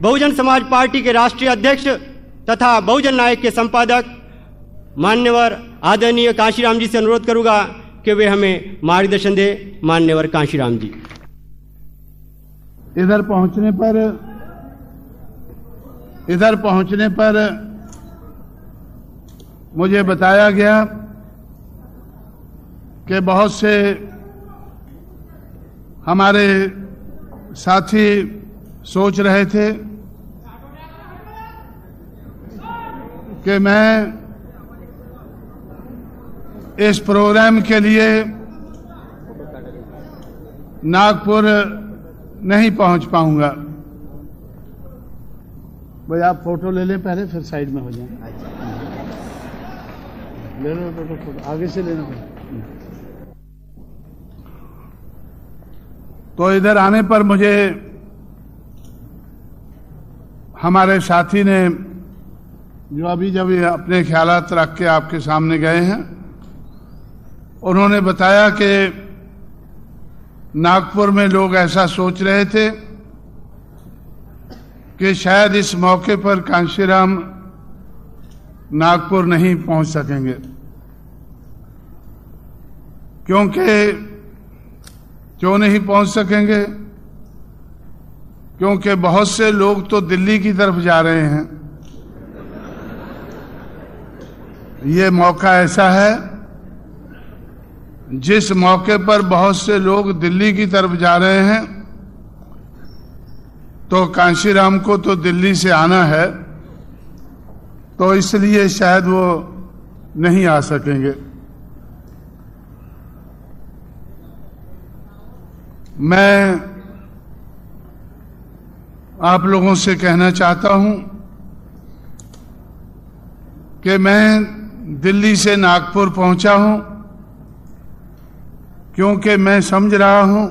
Bahujan Samaj party के राष्ट्रीय अध्यक्ष तथा बहुजन नायक के संपादक मान्यवर आदरणीय कांशीराम जी से अनुरोध करूंगा कि वे हमें मार्गदर्शन दे। मान्यवर कांशीराम जी। इधर पहुंचने पर मुझे बताया गया कि बहुत से हमारे साथी सोच रहे थे कि मैं इस प्रोग्राम के लिए नागपुर नहीं पहुंच पाऊंगा। भाई आप फोटो ले लें पहले, फिर साइड में हो जाएं। ले लो फोटो, आगे से लेना। तो इधर आने पर मुझे हमारे साथी ने, जो अभी जब ये अपने ख्यालात रख के आपके सामने गए हैं, उन्होंने बताया कि नागपुर में लोग ऐसा सोच रहे थे कि शायद इस मौके पर कांशीराम नागपुर नहीं पहुंच सकेंगे, क्यों नहीं पहुंच सकेंगे? क्योंकि बहुत से लोग तो दिल्ली की तरफ जा रहे हैं। ये मौका ऐसा है जिस मौके पर बहुत से लोग दिल्ली की तरफ जा रहे हैं, तो कांशीराम को तो दिल्ली से आना है, तो इसलिए शायद वो नहीं आ सकेंगे। मैं आप लोगों से कहना चाहता हूं कि मैं दिल्ली से नागपुर पहुंचा हूं क्योंकि मैं समझ रहा हूं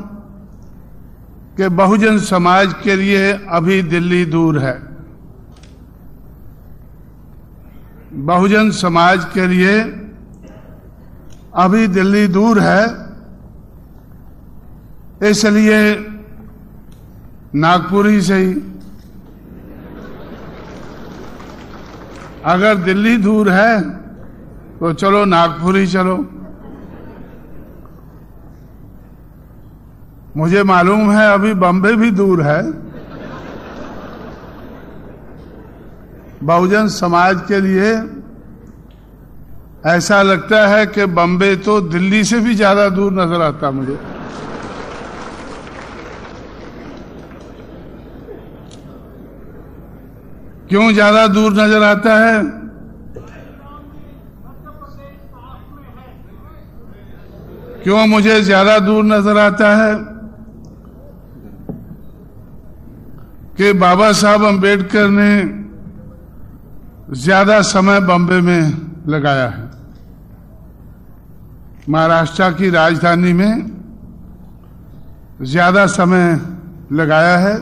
कि बहुजन समाज के लिए अभी दिल्ली दूर है। बहुजन समाज के लिए अभी दिल्ली दूर है, इसलिए नागपुर ही सही। अगर दिल्ली दूर है तो चलो नागपुर ही चलो। मुझे मालूम है अभी बम्बई भी दूर है। बहुजन समाज के लिए ऐसा लगता है कि बम्बई तो दिल्ली से भी ज्यादा दूर नजर आता मुझे। क्यों ज्यादा दूर नजर आता है? क्यों मुझे ज्यादा दूर नजर आता है? कि बाबा साहब अंबेडकर ने ज्यादा समय बम्बई में लगाया है, महाराष्ट्र की राजधानी में ज्यादा समय लगाया है।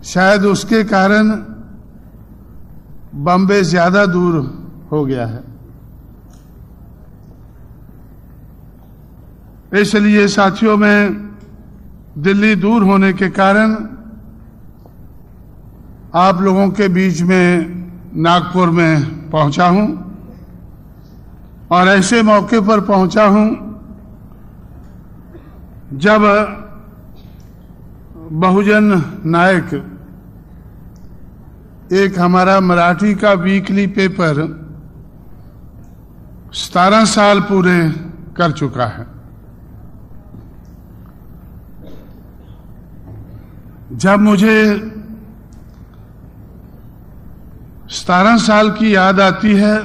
शायद उसके कारण बम्बई ज्यादा दूर हो गया है। इसलिए साथियों, में दिल्ली दूर होने के कारण आप लोगों के बीच में नागपुर में पहुंचा हूं और ऐसे मौके पर पहुंचा हूं जब बहुजन नायक, एक हमारा मराठी का वीकली पेपर 17 साल पूरे कर चुका है। जब मुझे 17 साल की याद आती है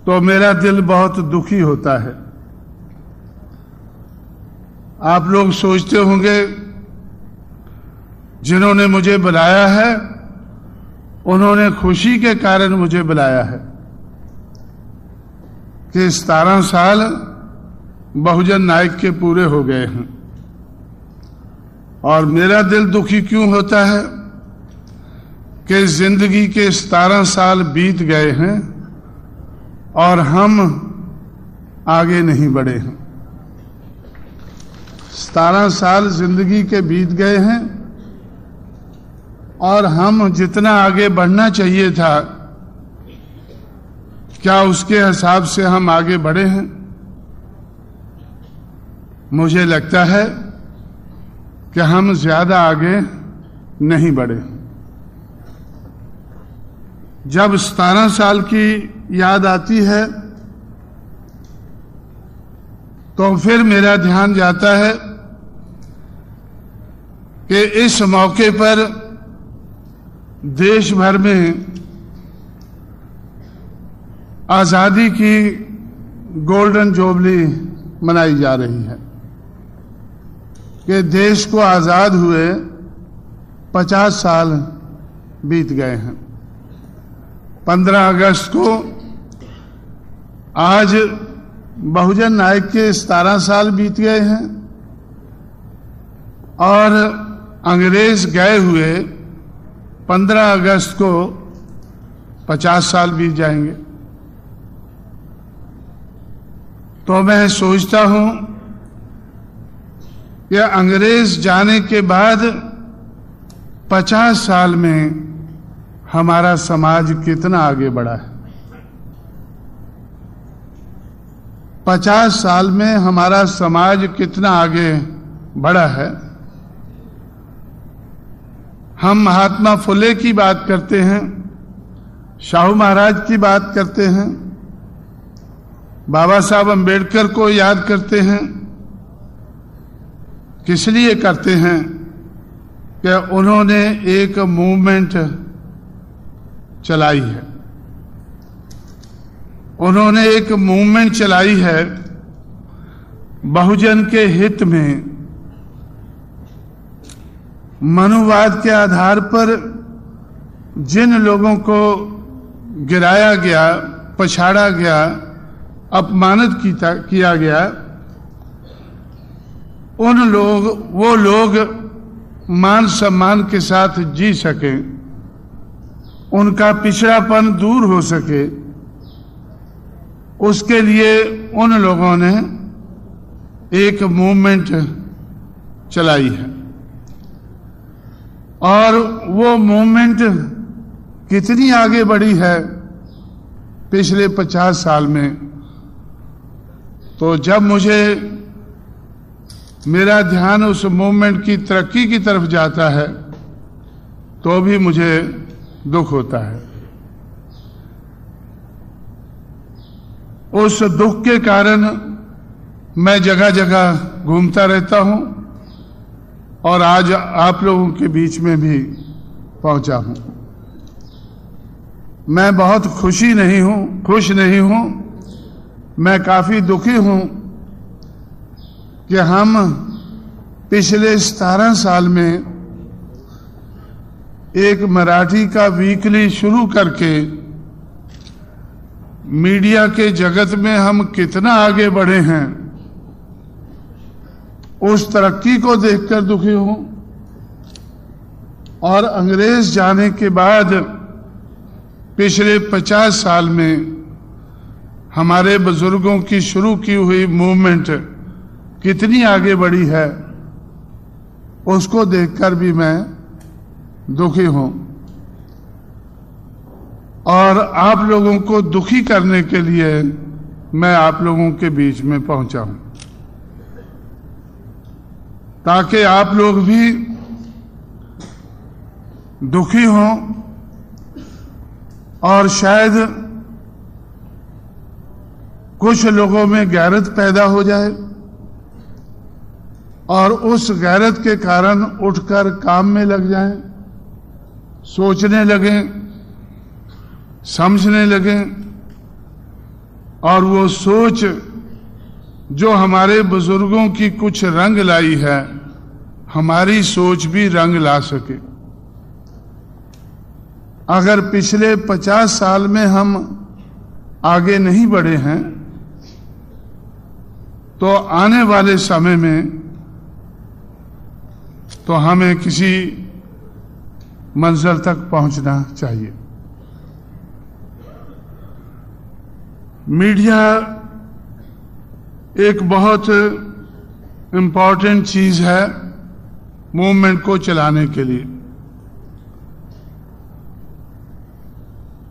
तो मेरा दिल बहुत दुखी होता है। आप लोग सोचते होंगे जिन्होंने मुझे बुलाया है उन्होंने खुशी के कारण मुझे बुलाया है कि 17 साल बहुजन नायक के पूरे हो गए हैं। और मेरा दिल दुखी क्यों होता है कि जिंदगी के 17 साल बीत गए हैं और हम आगे नहीं बढ़े हैं। 17 साल जिंदगी के बीत गए हैं और हम जितना आगे बढ़ना चाहिए था, क्या उसके हिसाब से हम आगे बढ़े हैं? मुझे लगता है कि हम ज्यादा आगे नहीं बढ़े। जब 17 साल की याद आती है तो फिर मेरा ध्यान जाता है कि इस मौके पर देश भर में आजादी की गोल्डन जुबली मनाई जा रही है कि देश को आजाद हुए 50 साल बीत गए हैं। 15 अगस्त को आज बहुजन नायक के 17 साल बीत गए हैं और अंग्रेज गए हुए 15 अगस्त को 50 साल बीत जाएंगे। तो मैं सोचता हूं कि अंग्रेज जाने के बाद 50 साल में हमारा समाज कितना आगे बढ़ा है। 50 साल में हमारा समाज कितना आगे बढ़ा है। हम महात्मा फुले की बात करते हैं, शाहू महाराज की बात करते हैं, बाबा साहब अंबेडकर को याद करते हैं। किस लिए करते हैं? कि उन्होंने एक मूवमेंट चलाई है। उन्होंने एक मूवमेंट चलाई है बहुजन के हित में। मनुवाद के आधार पर जिन लोगों को गिराया गया, पछाड़ा गया, अपमानित किया गया, वो लोग मान सम्मान के साथ जी सके, उनका पिछड़ापन दूर हो सके, उसके लिए उन लोगों ने एक मूवमेंट चलाई है। और वो मूवमेंट कितनी आगे बढ़ी है पिछले 50 साल में। तो जब मेरा ध्यान उस मूवमेंट की तरक्की की तरफ जाता है तो भी मुझे दुख होता है। उस दुख के कारण मैं जगह जगह घूमता रहता हूं और आज आप लोगों के बीच में भी पहुंचा हूं। मैं बहुत खुश नहीं हूं, मैं काफी दुखी हूं कि हम पिछले 17 साल में एक मराठी का वीकली शुरू करके मीडिया के जगत में हम कितना आगे बढ़े हैं, उस तरक्की को देखकर दुखी हूं। और अंग्रेज जाने के बाद पिछले 50 साल में हमारे बुजुर्गों की शुरू की हुई मूवमेंट कितनी आगे बढ़ी है, उसको देखकर भी मैं दुखी हूं। और आप लोगों को दुखी करने के लिए मैं आप लोगों के बीच में पहुंचा हूं, ताकि आप लोग भी दुखी हों और शायद कुछ लोगों में गैरत पैदा हो जाए और उस गैरत के कारण उठकर काम में लग जाएं, सोचने लगें, समझने लगें। और वो सोच जो हमारे बुजुर्गों की कुछ रंग लाई है, हमारी सोच भी रंग ला सके। अगर पिछले 50 साल में हम आगे नहीं बढ़े हैं तो आने वाले समय में तो हमें किसी मंजिल तक पहुंचना चाहिए। मीडिया एक बहुत इम्पॉर्टेंट चीज है मूवमेंट को चलाने के लिए।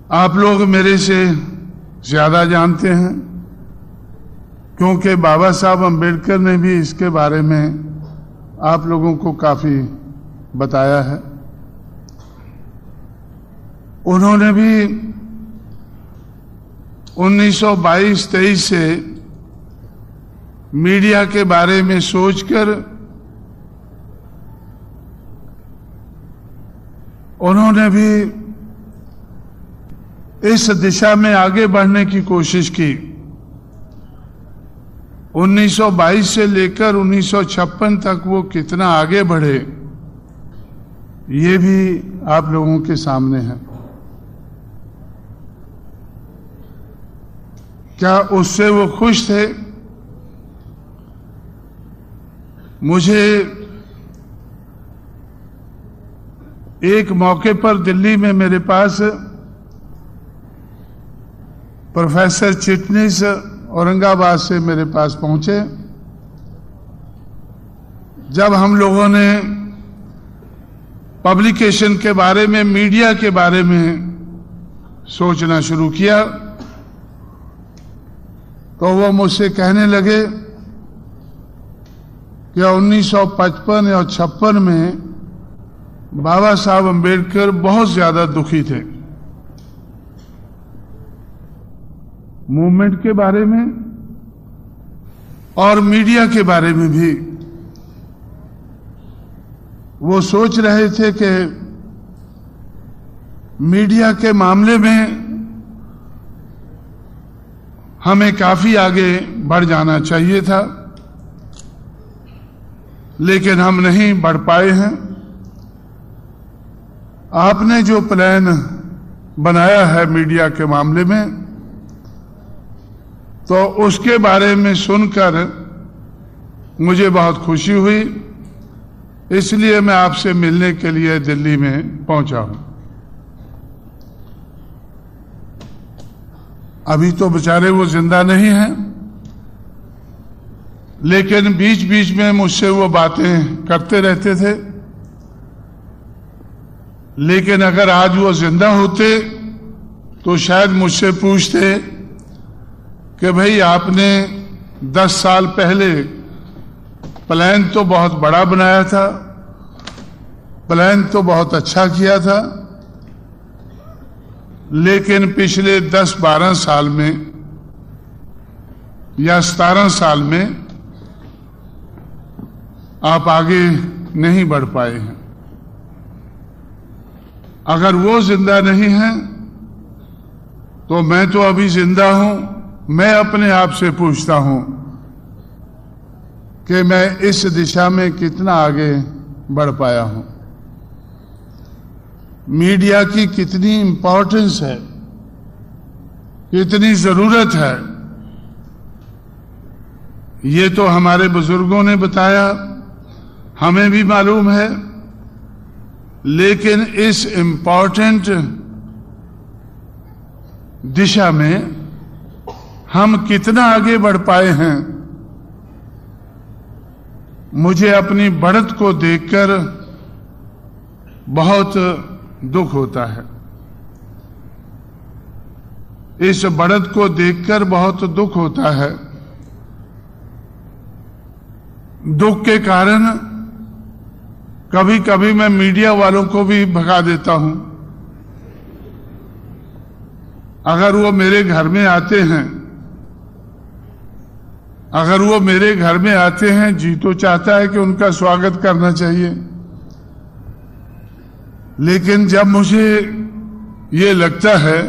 आप लोग मेरे से ज्यादा जानते हैं, क्योंकि बाबा साहब अम्बेडकर ने भी इसके बारे में आप लोगों को काफी बताया है। उन्होंने भी 1922-23 से मीडिया के बारे में सोचकर उन्होंने भी इस दिशा में आगे बढ़ने की कोशिश की। 1922 से लेकर 1956 तक वो कितना आगे बढ़े, ये भी आप लोगों के सामने है। क्या उससे वो खुश थे? मुझे एक मौके पर दिल्ली में मेरे पास प्रोफेसर चिटनिस औरंगाबाद से मेरे पास पहुंचे। जब हम लोगों ने पब्लिकेशन के बारे में, मीडिया के बारे में सोचना शुरू किया, तो वो मुझसे कहने लगे कि 1955 और 56 में बाबा साहब अम्बेडकर बहुत ज्यादा दुखी थे मूवमेंट के बारे में और मीडिया के बारे में भी। वो सोच रहे थे कि मीडिया के मामले में हमें काफी आगे बढ़ जाना चाहिए था, लेकिन हम नहीं बढ़ पाए हैं। आपने जो प्लान बनाया है मीडिया के मामले में, तो उसके बारे में सुनकर मुझे बहुत खुशी हुई, इसलिए मैं आपसे मिलने के लिए दिल्ली में पहुंचा हूं। अभी तो बेचारे वो जिंदा नहीं हैं, लेकिन बीच बीच में मुझसे वो बातें करते रहते थे। लेकिन अगर आज वो जिंदा होते तो शायद मुझसे पूछते कि भाई आपने 10 साल पहले प्लान तो बहुत बड़ा बनाया था, प्लान तो बहुत अच्छा किया था, लेकिन पिछले 10-12 साल में या 17 साल में आप आगे नहीं बढ़ पाए हैं। अगर वो जिंदा नहीं है तो मैं तो अभी जिंदा हूं। मैं अपने आप से पूछता हूं कि मैं इस दिशा में कितना आगे बढ़ पाया हूं। मीडिया की कितनी इंपॉर्टेंस है, कितनी जरूरत है, ये तो हमारे बुजुर्गों ने बताया, हमें भी मालूम है। लेकिन इस इंपॉर्टेंट दिशा में हम कितना आगे बढ़ पाए हैं, मुझे अपनी बढ़त को देखकर बहुत दुख होता है। इस बढ़त को देखकर बहुत दुख होता है। दुख के कारण कभी कभी मैं मीडिया वालों को भी भगा देता हूं। अगर वो मेरे घर में आते हैं, अगर वो मेरे घर में आते हैं, जी तो चाहता है कि उनका स्वागत करना चाहिए, लेकिन जब मुझे ये लगता है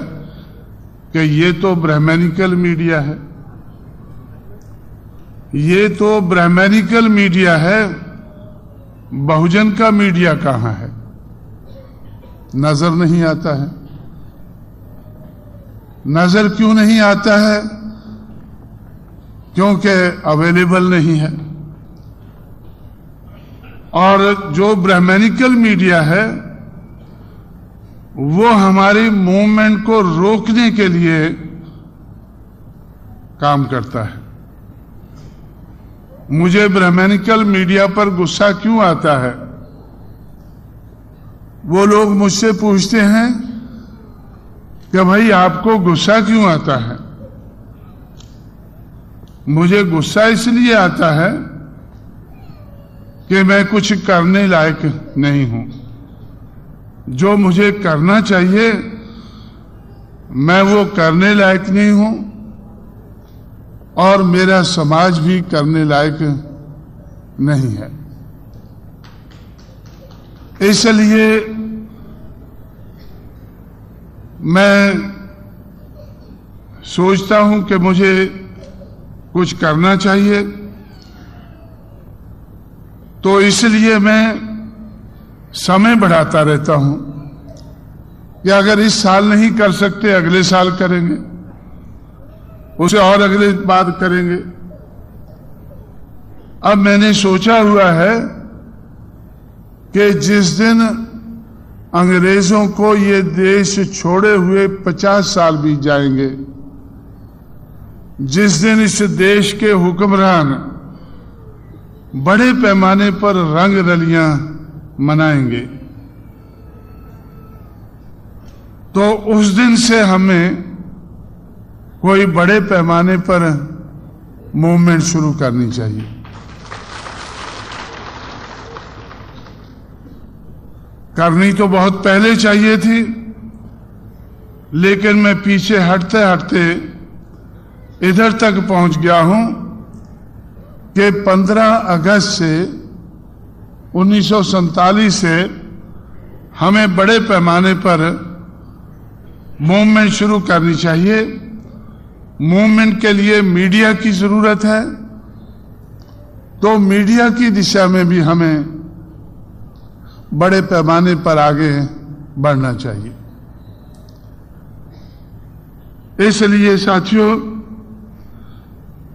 कि ये तो ब्राह्मणिकल मीडिया है, ये तो ब्राह्मणिकल मीडिया है, बहुजन का मीडिया कहां है, नजर नहीं आता है। नजर क्यों नहीं आता है? क्योंकि अवेलेबल नहीं है। और जो ब्राह्मणिकल मीडिया है वो हमारी मूवमेंट को रोकने के लिए काम करता है। मुझे ब्राह्मणिकल मीडिया पर गुस्सा क्यों आता है? वो लोग मुझसे पूछते हैं कि भाई आपको गुस्सा क्यों आता है? मुझे गुस्सा इसलिए आता है कि मैं कुछ करने लायक नहीं हूं। जो मुझे करना चाहिए मैं वो करने लायक नहीं हूं, और मेरा समाज भी करने लायक नहीं है। इसलिए मैं सोचता हूं कि मुझे कुछ करना चाहिए, तो इसलिए मैं समय बढ़ाता रहता हूं कि अगर इस साल नहीं कर सकते अगले साल करेंगे, उसे और अगले बात करेंगे। अब मैंने सोचा हुआ है कि जिस दिन अंग्रेजों को ये देश छोड़े हुए 50 साल बीत जाएंगे, जिस दिन इस देश के हुक्मरान बड़े पैमाने पर रंग रलियां मनाएंगे, तो उस दिन से हमें कोई बड़े पैमाने पर मूवमेंट शुरू करनी चाहिए। करनी तो बहुत पहले चाहिए थी, लेकिन मैं पीछे हटते हटते इधर तक पहुंच गया हूं कि 15 अगस्त से 1947 से हमें बड़े पैमाने पर मूवमेंट शुरू करनी चाहिए। मूवमेंट के लिए मीडिया की जरूरत है, तो मीडिया की दिशा में भी हमें बड़े पैमाने पर आगे बढ़ना चाहिए। इसलिए साथियों,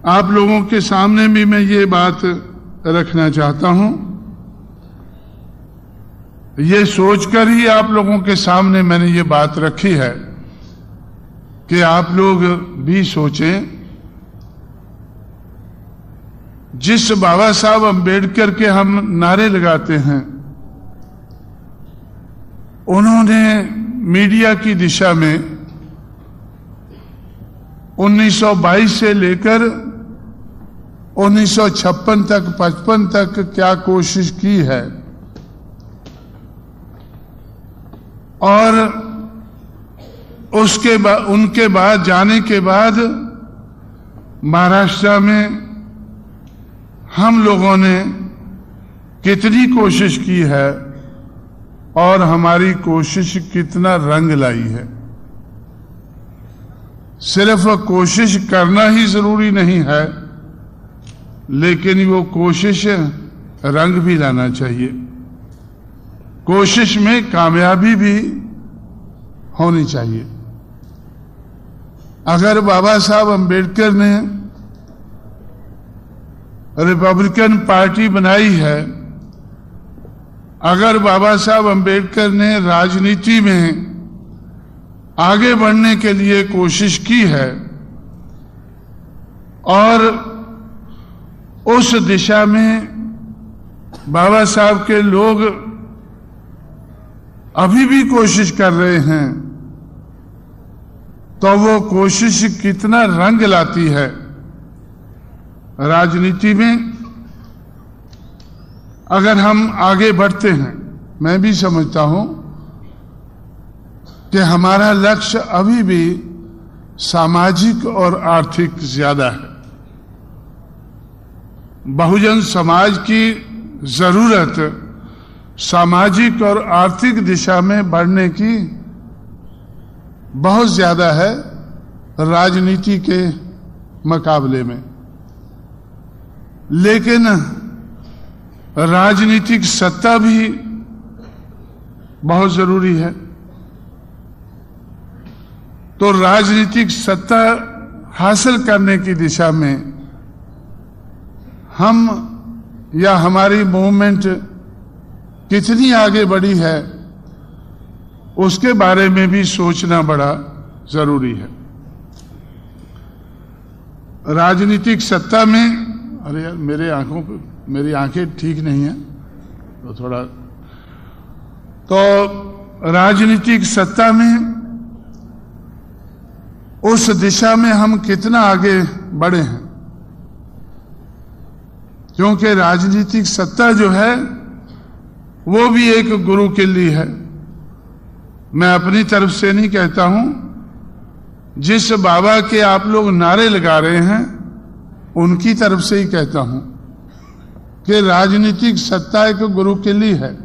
आप लोगों के सामने भी मैं ये बात रखना चाहता हूं। ये सोचकर ही आप लोगों के सामने मैंने ये बात रखी है कि आप लोग भी सोचें, जिस बाबा साहब अम्बेडकर के हम नारे लगाते हैं, उन्होंने मीडिया की दिशा में 1922 से लेकर 1956 तक 55 तक क्या कोशिश की है, और उसके बाद उनके बाद जाने के बाद महाराष्ट्र में हम लोगों ने कितनी कोशिश की है और हमारी कोशिश कितना रंग लाई है। सिर्फ कोशिश करना ही जरूरी नहीं है, लेकिन वो कोशिश रंग भी लाना चाहिए। कोशिश में कामयाबी भी होनी चाहिए। अगर बाबा साहब अम्बेडकर ने रिपब्लिकन पार्टी बनाई है, अगर बाबा साहब अम्बेडकर ने राजनीति में आगे बढ़ने के लिए कोशिश की है और उस दिशा में बाबा साहब के लोग अभी भी कोशिश कर रहे हैं, तो वो कोशिश कितना रंग लाती है राजनीति में। अगर हम आगे बढ़ते हैं, मैं भी समझता हूं कि हमारा लक्ष्य अभी भी सामाजिक और आर्थिक ज्यादा है। बहुजन समाज की जरूरत सामाजिक और आर्थिक दिशा में बढ़ने की बहुत ज्यादा है राजनीति के मुकाबले में। लेकिन राजनीतिक सत्ता भी बहुत जरूरी है। तो राजनीतिक सत्ता हासिल करने की दिशा में हम या हमारी मूवमेंट कितनी आगे बढ़ी है, उसके बारे में भी सोचना बड़ा जरूरी है। राजनीतिक सत्ता में, अरे यार मेरी आंखें ठीक नहीं है तो थोड़ा, तो राजनीतिक सत्ता में उस दिशा में हम कितना आगे बढ़े हैं, क्योंकि राजनीतिक सत्ता जो है वो भी एक गुरु किल्ली है। मैं अपनी तरफ से नहीं कहता हूं, जिस बाबा के आप लोग नारे लगा रहे हैं उनकी तरफ से ही कहता हूं कि राजनीतिक सत्ता एक गुरु किल्ली है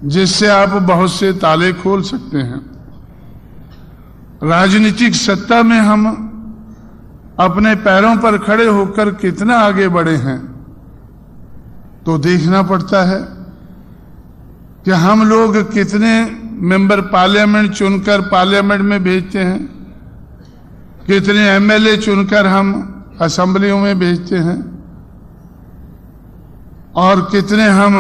जिससे आप बहुत से ताले खोल सकते हैं। राजनीतिक सत्ता में हम अपने पैरों पर खड़े होकर कितना आगे बढ़े हैं तो देखना पड़ता है कि हम लोग कितने मेंबर पार्लियामेंट चुनकर पार्लियामेंट में भेजते हैं, कितने एमएलए चुनकर हम असेंबलियों में भेजते हैं, और कितने हम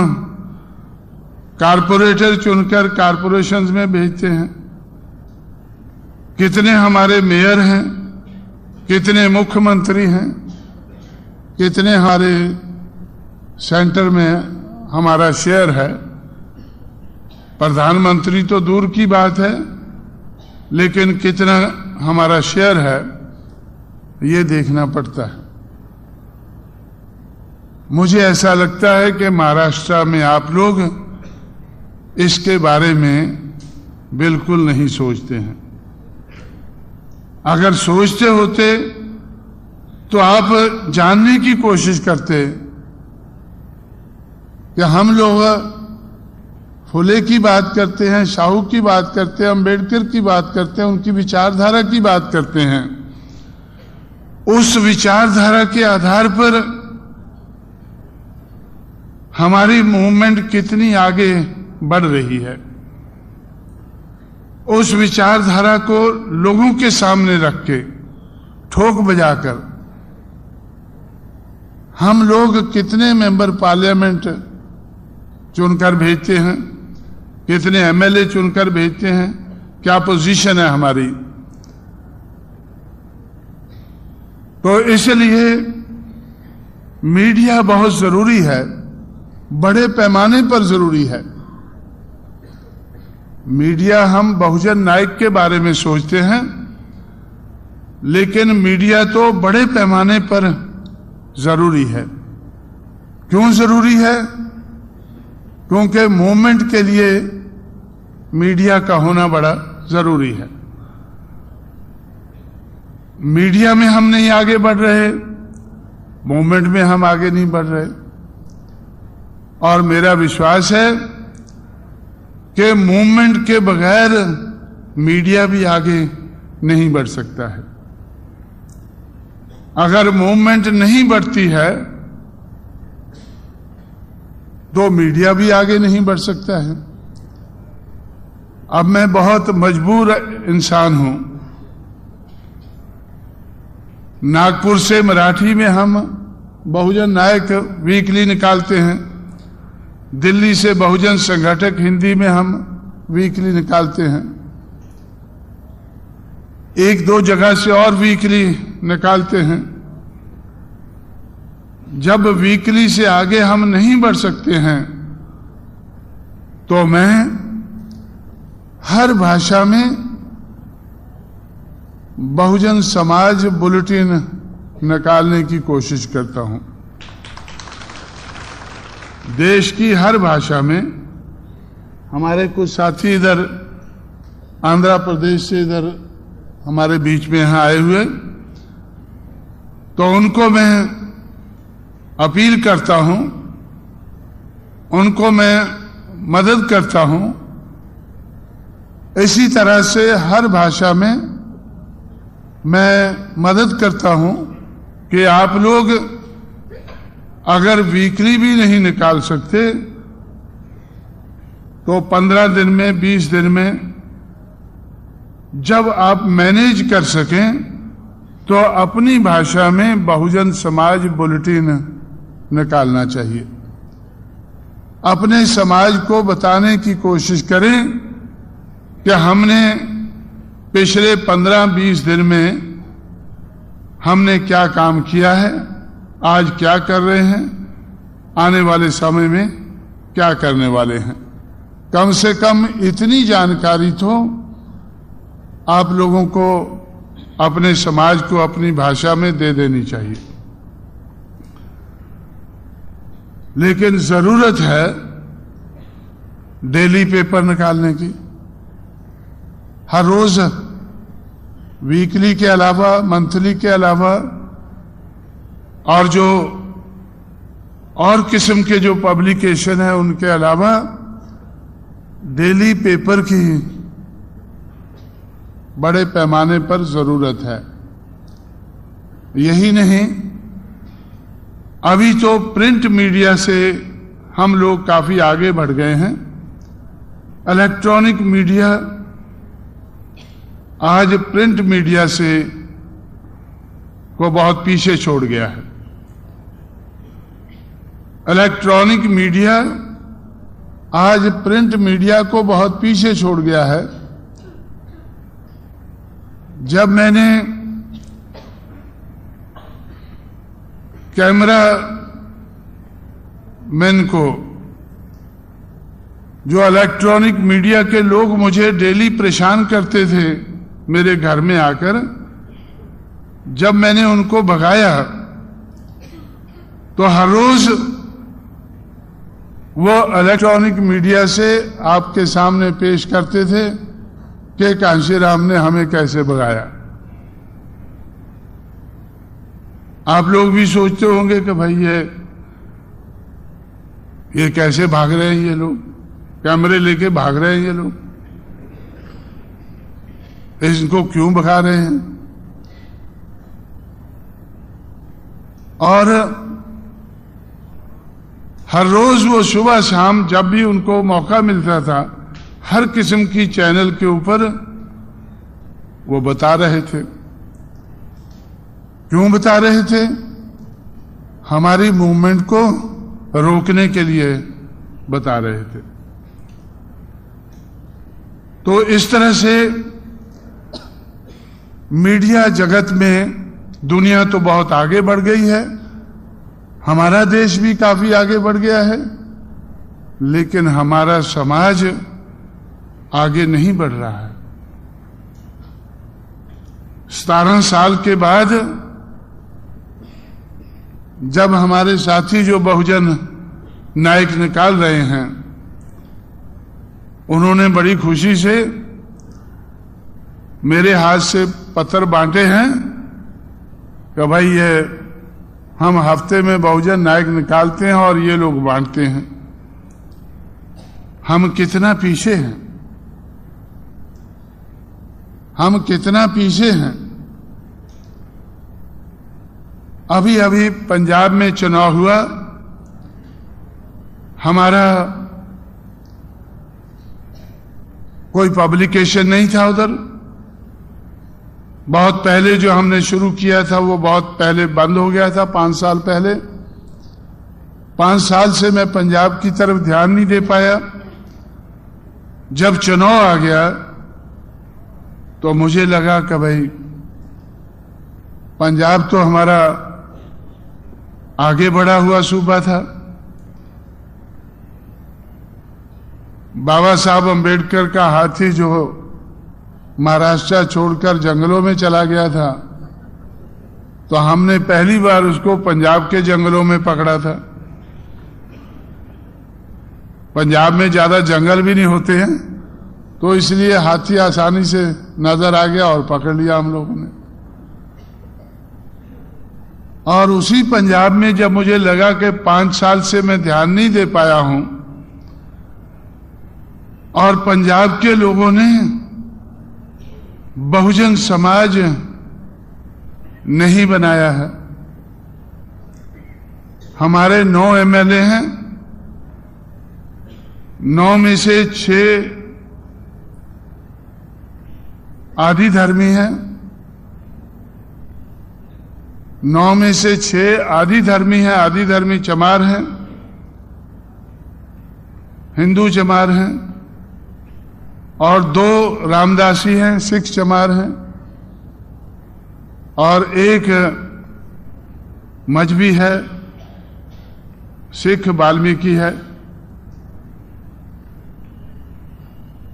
कारपोरेटर चुनकर कारपोरेशंस में भेजते हैं, कितने हमारे मेयर हैं, कितने मुख्यमंत्री हैं, कितने हमारे सेंटर में हमारा शेयर है। प्रधानमंत्री तो दूर की बात है, लेकिन कितना हमारा शेयर है ये देखना पड़ता है। मुझे ऐसा लगता है कि महाराष्ट्र में आप लोग इसके बारे में बिल्कुल नहीं सोचते हैं। अगर सोचते होते तो आप जानने की कोशिश करते कि हम लोग फुले की बात करते हैं, साहू की बात करते हैं, अंबेडकर की बात करते हैं, उनकी विचारधारा की बात करते हैं। उस विचारधारा के आधार पर हमारी मूवमेंट कितनी आगे बढ़ रही है, उस विचारधारा को लोगों के सामने रख के ठोक बजाकर हम लोग कितने मेंबर पार्लियामेंट चुनकर भेजते हैं, कितने एमएलए चुनकर भेजते हैं, क्या पोजीशन है हमारी। तो इसलिए मीडिया बहुत जरूरी है, बड़े पैमाने पर जरूरी है। मीडिया, हम बहुजन नायक के बारे में सोचते हैं, लेकिन मीडिया तो बड़े पैमाने पर जरूरी है। क्यों जरूरी है? क्योंकि मूवमेंट के लिए मीडिया का होना बड़ा जरूरी है। मीडिया में हम नहीं आगे बढ़ रहे, मूवमेंट में हम आगे नहीं बढ़ रहे। और मेरा विश्वास है कि मूवमेंट के बगैर मीडिया भी आगे नहीं बढ़ सकता है। अगर मूवमेंट नहीं बढ़ती है तो मीडिया भी आगे नहीं बढ़ सकता है। अब मैं बहुत मजबूर इंसान हूं। नागपुर से मराठी में हम बहुजन नायक वीकली निकालते हैं, दिल्ली से बहुजन संगठक हिंदी में हम वीकली निकालते हैं, एक दो जगह से और वीकली निकालते हैं। जब वीकली से आगे हम नहीं बढ़ सकते हैं तो मैं हर भाषा में बहुजन समाज बुलेटिन निकालने की कोशिश करता हूं। देश की हर भाषा में। हमारे कुछ साथी इधर आंध्र प्रदेश से इधर हमारे बीच में यहां आए हुए, तो उनको मैं अपील करता हूं, उनको मैं मदद करता हूं। इसी तरह से हर भाषा में मैं मदद करता हूं कि आप लोग अगर वीकली भी नहीं निकाल सकते तो 15 दिन में, 20 दिन में जब आप मैनेज कर सकें तो अपनी भाषा में बहुजन समाज बुलेटिन निकालना चाहिए। अपने समाज को बताने की कोशिश करें कि हमने पिछले 15-20 दिन में हमने क्या काम किया है, आज क्या कर रहे हैं, आने वाले समय में क्या करने वाले हैं। कम से कम इतनी जानकारी तो आप लोगों को अपने समाज को अपनी भाषा में दे देनी चाहिए। लेकिन जरूरत है डेली पेपर निकालने की, हर रोज, वीकली के अलावा, मंथली के अलावा, और जो और किस्म के जो पब्लिकेशन है उनके अलावा डेली पेपर की बड़े पैमाने पर जरूरत है। यही नहीं, अभी तो प्रिंट मीडिया से हम लोग काफी आगे बढ़ गए हैं। इलेक्ट्रॉनिक मीडिया आज प्रिंट मीडिया से को बहुत पीछे छोड़ गया है। इलेक्ट्रॉनिक मीडिया आज प्रिंट मीडिया को बहुत पीछे छोड़ गया है। जब मैंने कैमरा मैन को, जो इलेक्ट्रॉनिक मीडिया के लोग मुझे डेली परेशान करते थे मेरे घर में आकर, जब मैंने उनको भगाया तो हर रोज वो इलेक्ट्रॉनिक मीडिया से आपके सामने पेश करते थे कि कांशीराम ने हमें कैसे भगाया। आप लोग भी सोचते होंगे कि भाई ये कैसे भाग रहे हैं, ये लोग कैमरे लेके भाग रहे हैं, ये लोग इनको क्यों भगा रहे हैं। और हर रोज वो सुबह शाम जब भी उनको मौका मिलता था, हर किस्म की चैनल के ऊपर वो बता रहे थे। क्यों बता रहे थे? हमारी मूवमेंट को रोकने के लिए बता रहे थे। तो इस तरह से मीडिया जगत में दुनिया तो बहुत आगे बढ़ गई है, हमारा देश भी काफी आगे बढ़ गया है, लेकिन हमारा समाज आगे नहीं बढ़ रहा है। 17 साल के बाद जब हमारे साथी जो बहुजन नायक निकाल रहे हैं, उन्होंने बड़ी खुशी से मेरे हाथ से पत्र बांटे हैं कि भाई ये हम हफ्ते में बहुजन नायक निकालते हैं और ये लोग बांटते हैं। हम कितना पीछे हैं, हम कितना पीछे हैं। अभी अभी पंजाब में चुनाव हुआ, हमारा कोई पब्लिकेशन नहीं था उधर। बहुत पहले जो हमने शुरू किया था वो बहुत पहले बंद हो गया था, 5 साल पहले। 5 साल से मैं पंजाब की तरफ ध्यान नहीं दे पाया। जब चुनाव आ गया तो मुझे लगा कि भाई पंजाब तो हमारा आगे बढ़ा हुआ सूबा था। बाबा साहब अंबेडकर का हाथी जो महाराष्ट्र छोड़कर जंगलों में चला गया था, तो हमने पहली बार उसको पंजाब के जंगलों में पकड़ा था। पंजाब में ज्यादा जंगल भी नहीं होते हैं, तो इसलिए हाथी आसानी से नजर आ गया और पकड़ लिया हम लोगों ने। और उसी पंजाब में जब मुझे लगा कि 5 साल से मैं ध्यान नहीं दे पाया हूं और पंजाब के लोगों ने बहुजन समाज नहीं बनाया है। हमारे 9 एमएलए हैं, 9 में से 6 आदि धर्मी हैं, 9 में से 6 आदि धर्मी हैं, आदि धर्मी चमार हैं, हिंदू चमार हैं, और 2 रामदासी हैं, सिख चमार हैं, और 1 मजहबी है, सिख वाल्मीकि है।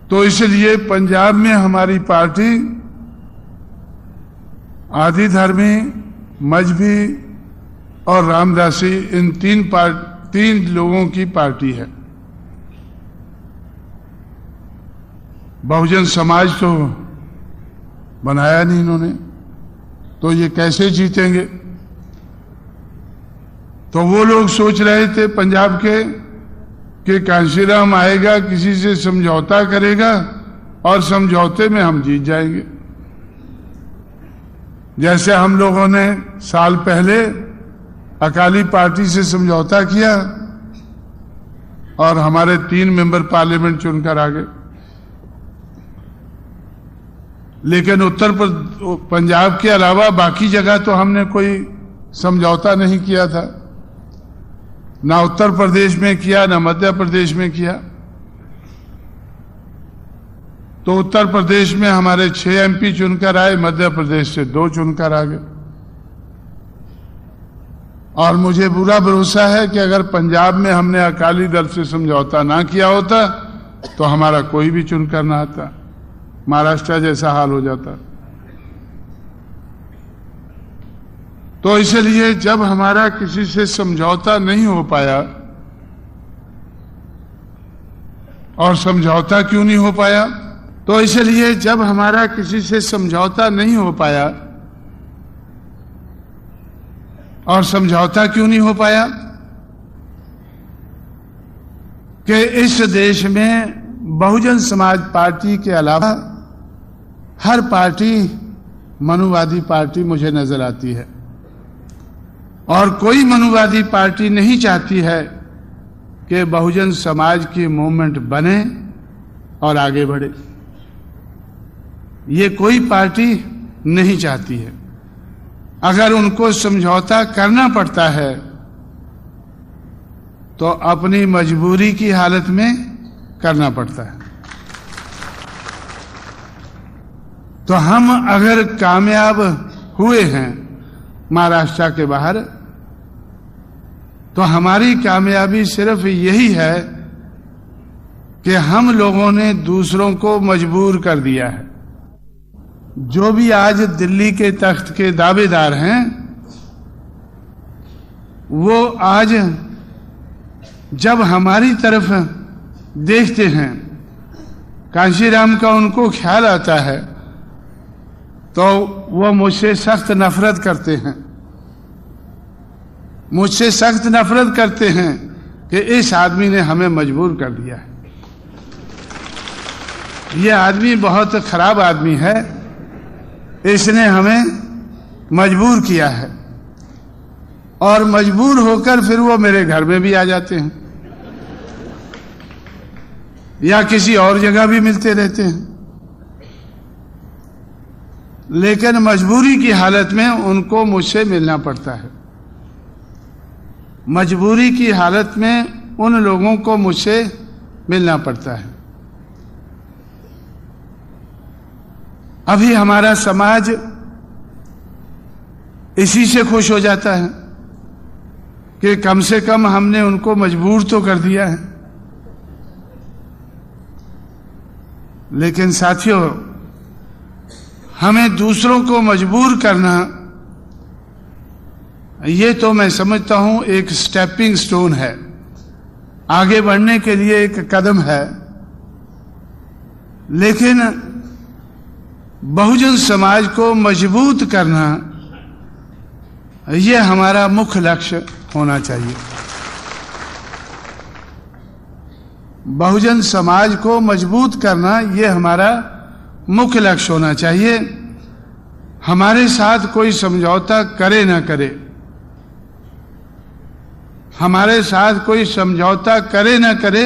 तो इसलिए पंजाब में हमारी पार्टी आदि धर्मी, मजहबी और रामदासी, इन तीन लोगों की पार्टी है। बहुजन समाज तो बनाया नहीं इन्होंने, तो ये कैसे जीतेंगे? तो वो लोग सोच रहे थे पंजाब के कि कांशीराम आएगा, किसी से समझौता करेगा और समझौते में हम जीत जाएंगे। जैसे हम लोगों ने साल पहले अकाली पार्टी से समझौता किया और हमारे 3 मेंबर पार्लियामेंट चुनकर आ गए। लेकिन पंजाब के अलावा बाकी जगह तो हमने कोई समझौता नहीं किया था, ना उत्तर प्रदेश में किया, ना मध्य प्रदेश में किया। तो उत्तर प्रदेश में हमारे 6 MP चुनकर आए, मध्य प्रदेश से 2 चुनकर आ गए। और मुझे पूरा भरोसा है कि अगर पंजाब में हमने अकाली दल से समझौता ना किया होता तो हमारा कोई भी चुनकर ना आता, महाराष्ट्र जैसा हाल हो जाता। तो इसलिए जब हमारा किसी से समझौता नहीं हो पाया, और समझौता क्यों नहीं हो पाया? तो इसलिए जब हमारा किसी से समझौता नहीं हो पाया, और समझौता क्यों नहीं हो पाया? कि इस देश में बहुजन समाज पार्टी के अलावा हर पार्टी मनुवादी पार्टी मुझे नजर आती है, और कोई मनुवादी पार्टी नहीं चाहती है कि बहुजन समाज की मूवमेंट बने और आगे बढ़े। ये कोई पार्टी नहीं चाहती है। अगर उनको समझौता करना पड़ता है तो अपनी मजबूरी की हालत में करना पड़ता है। तो हम अगर कामयाब हुए हैं महाराष्ट्र के बाहर, तो हमारी कामयाबी सिर्फ यही है कि हम लोगों ने दूसरों को मजबूर कर दिया है। जो भी आज दिल्ली के तख्त के दावेदार हैं, वो आज जब हमारी तरफ देखते हैं, कांशीराम का उनको ख्याल आता है, तो वो मुझसे सख्त नफरत करते हैं। मुझसे सख्त नफरत करते हैं कि इस आदमी ने हमें मजबूर कर दिया है। ये आदमी बहुत खराब आदमी है, इसने हमें मजबूर किया है। और मजबूर होकर फिर वो मेरे घर में भी आ जाते हैं या किसी और जगह भी मिलते रहते हैं। लेकिन मजबूरी की हालत में उनको मुझसे मिलना पड़ता है। मजबूरी की हालत में उन लोगों को मुझसे मिलना पड़ता है। अभी हमारा समाज इसी से खुश हो जाता है कि कम से कम हमने उनको मजबूर तो कर दिया है। लेकिन साथियों, हमें दूसरों को मजबूर करना, ये तो मैं समझता हूं एक स्टेपिंग स्टोन है, आगे बढ़ने के लिए एक कदम है। लेकिन बहुजन समाज को मजबूत करना, यह हमारा मुख्य लक्ष्य होना चाहिए। बहुजन समाज को मजबूत करना, यह हमारा मुख्य लक्ष्य होना चाहिए। हमारे साथ कोई समझौता करे ना करे, हमारे साथ कोई समझौता करे ना करे,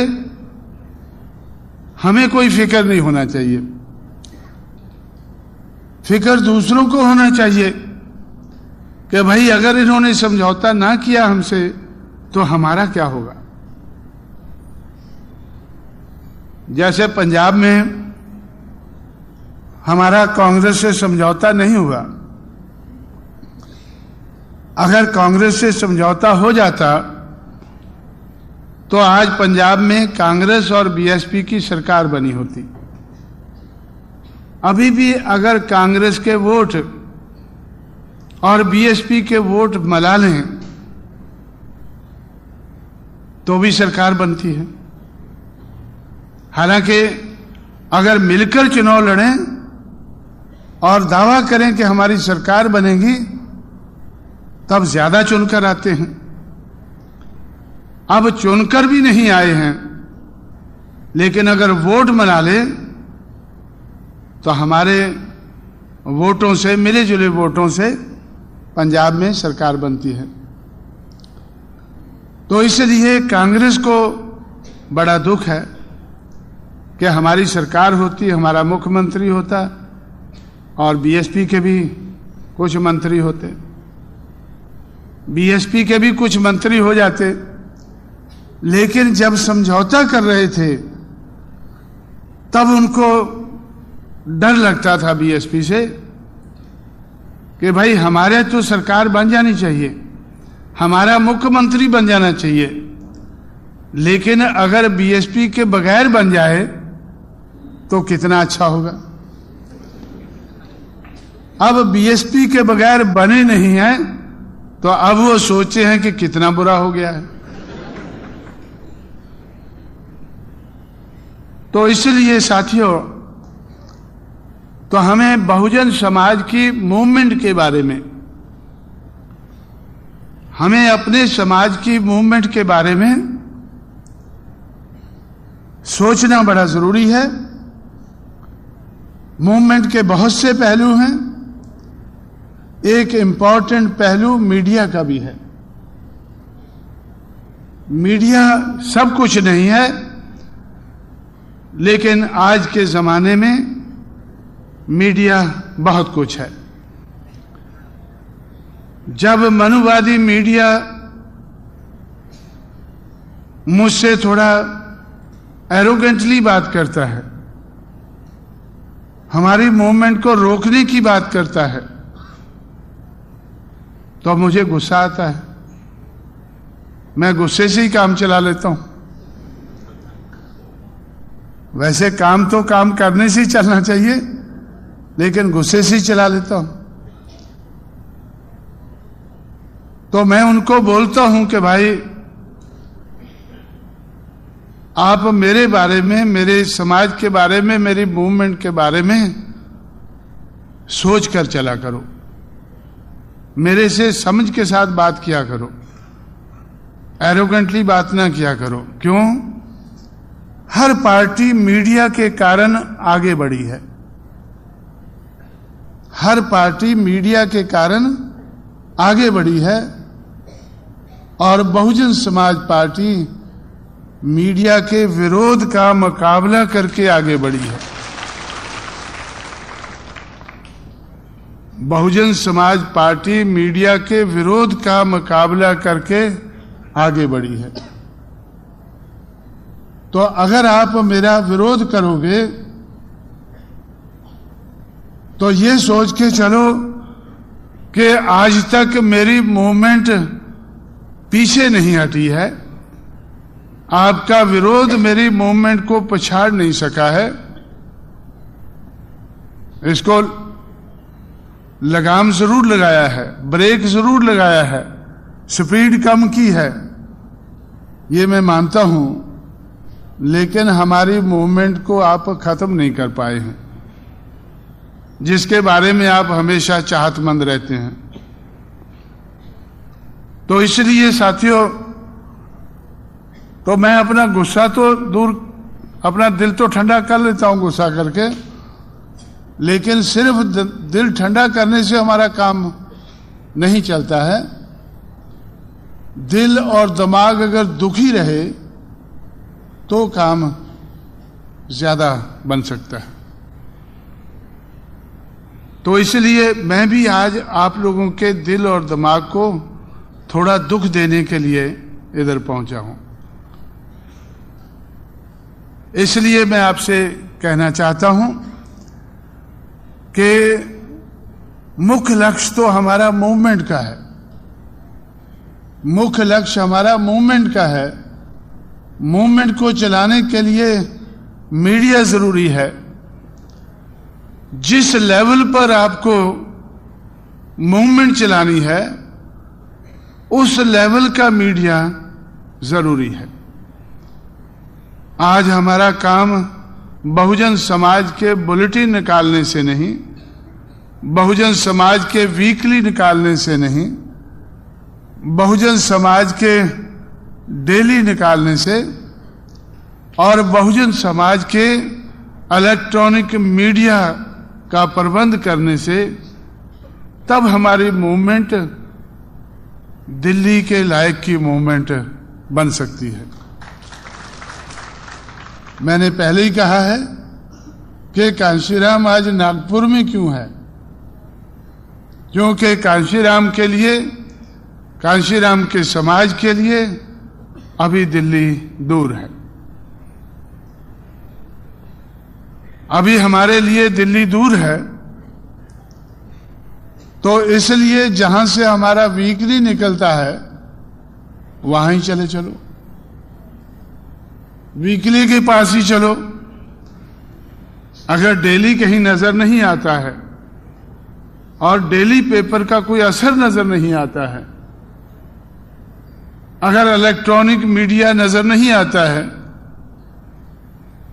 हमें कोई फिक्र नहीं होना चाहिए। फिक्र दूसरों को होना चाहिए कि भाई अगर इन्होंने समझौता ना किया हमसे तो हमारा क्या होगा। जैसे पंजाब में हमारा कांग्रेस से समझौता नहीं हुआ। अगर कांग्रेस से समझौता हो जाता तो आज पंजाब में कांग्रेस और बीएसपी की सरकार बनी होती। अभी भी अगर कांग्रेस के वोट और बीएसपी के वोट मिला लें तो भी सरकार बनती है। हालांकि अगर मिलकर चुनाव लड़ें और दावा करें कि हमारी सरकार बनेगी तब ज्यादा चुनकर आते हैं। अब चुनकर भी नहीं आए हैं, लेकिन अगर वोट मिला ले तो हमारे वोटों से, मिले जुले वोटों से पंजाब में सरकार बनती है। तो इसलिए कांग्रेस को बड़ा दुख है कि हमारी सरकार होती, हमारा मुख्यमंत्री होता और बीएसपी के भी कुछ मंत्री होते, बीएसपी के भी कुछ मंत्री हो जाते। लेकिन जब समझौता कर रहे थे तब उनको डर लगता था बीएसपी से कि भाई हमारे तो सरकार बन जानी चाहिए, हमारा मुख्यमंत्री बन जाना चाहिए, लेकिन अगर बीएसपी के बगैर बन जाए तो कितना अच्छा होगा। अब बीएसपी के बगैर बने नहीं हैं तो अब वो सोचे हैं कि कितना बुरा हो गया है। तो इसलिए साथियों, तो हमें बहुजन समाज की मूवमेंट के बारे में, हमें अपने समाज की मूवमेंट के बारे में सोचना बड़ा जरूरी है। मूवमेंट के बहुत से पहलू हैं। एक इंपॉर्टेंट पहलू मीडिया का भी है। मीडिया सब कुछ नहीं है, लेकिन आज के जमाने में मीडिया बहुत कुछ है। जब मनुवादी मीडिया मुझसे थोड़ा एरोगेंटली बात करता है, हमारी मूवमेंट को रोकने की बात करता है, तो मुझे गुस्सा आता है। मैं गुस्से से ही काम चला लेता हूं। वैसे काम तो काम करने से ही चलना चाहिए, लेकिन गुस्से से ही चला लेता हूं। तो मैं उनको बोलता हूं कि भाई आप मेरे बारे में, मेरे समाज के बारे में, मेरी मूवमेंट के बारे में सोच कर चला करो, मेरे से समझ के साथ बात किया करो, एरोगेंटली बात ना किया करो। क्यों? हर पार्टी मीडिया के कारण आगे बढ़ी है। हर पार्टी मीडिया के कारण आगे बढ़ी है और बहुजन समाज पार्टी मीडिया के विरोध का मुकाबला करके आगे बढ़ी है। बहुजन समाज पार्टी मीडिया के विरोध का मुकाबला करके आगे बढ़ी है। तो अगर आप मेरा विरोध करोगे तो ये सोच के चलो कि आज तक मेरी मूवमेंट पीछे नहीं हटी है, आपका विरोध मेरी मूवमेंट को पछाड़ नहीं सका है, इसको लगाम जरूर लगाया है, ब्रेक जरूर लगाया है, स्पीड कम की है, ये मैं मानता हूं, लेकिन हमारी मूवमेंट को आप खत्म नहीं कर पाए हैं, जिसके बारे में आप हमेशा चाहतमंद रहते हैं। तो इसलिए साथियों, तो मैं अपना गुस्सा तो दूर, अपना दिल तो ठंडा कर लेता हूं गुस्सा करके, लेकिन सिर्फ दिल ठंडा करने से हमारा काम नहीं चलता है। दिल और दिमाग अगर दुखी रहे तो काम ज्यादा बन सकता है। तो इसलिए मैं भी आज आप लोगों के दिल और दिमाग को थोड़ा दुख देने के लिए इधर पहुंचा हूं। इसलिए मैं आपसे कहना चाहता हूं कि मुख्य लक्ष्य तो हमारा मूवमेंट का है, मुख्य लक्ष्य हमारा मूवमेंट का है। मूवमेंट को चलाने के लिए मीडिया जरूरी है। जिस लेवल पर आपको मूवमेंट चलानी है, उस लेवल का मीडिया जरूरी है। आज हमारा काम बहुजन समाज के बुलेटिन निकालने से नहीं, बहुजन समाज के वीकली निकालने से नहीं, बहुजन समाज के डेली निकालने से और बहुजन समाज के इलेक्ट्रॉनिक मीडिया का प्रबंध करने से तब हमारी मूवमेंट दिल्ली के लायक की मूवमेंट बन सकती है। मैंने पहले ही कहा है कि कांशीराम आज नागपुर में क्यों है, क्योंकि कांशीराम के लिए, कांशीराम के समाज के लिए अभी दिल्ली दूर है। अभी हमारे लिए दिल्ली दूर है, तो इसलिए जहां से हमारा वीकली निकलता है वहां ही चले चलो, वीकली के पास ही चलो। अगर डेली कहीं नजर नहीं आता है और डेली पेपर का कोई असर नजर नहीं आता है, अगर इलेक्ट्रॉनिक मीडिया नजर नहीं आता है,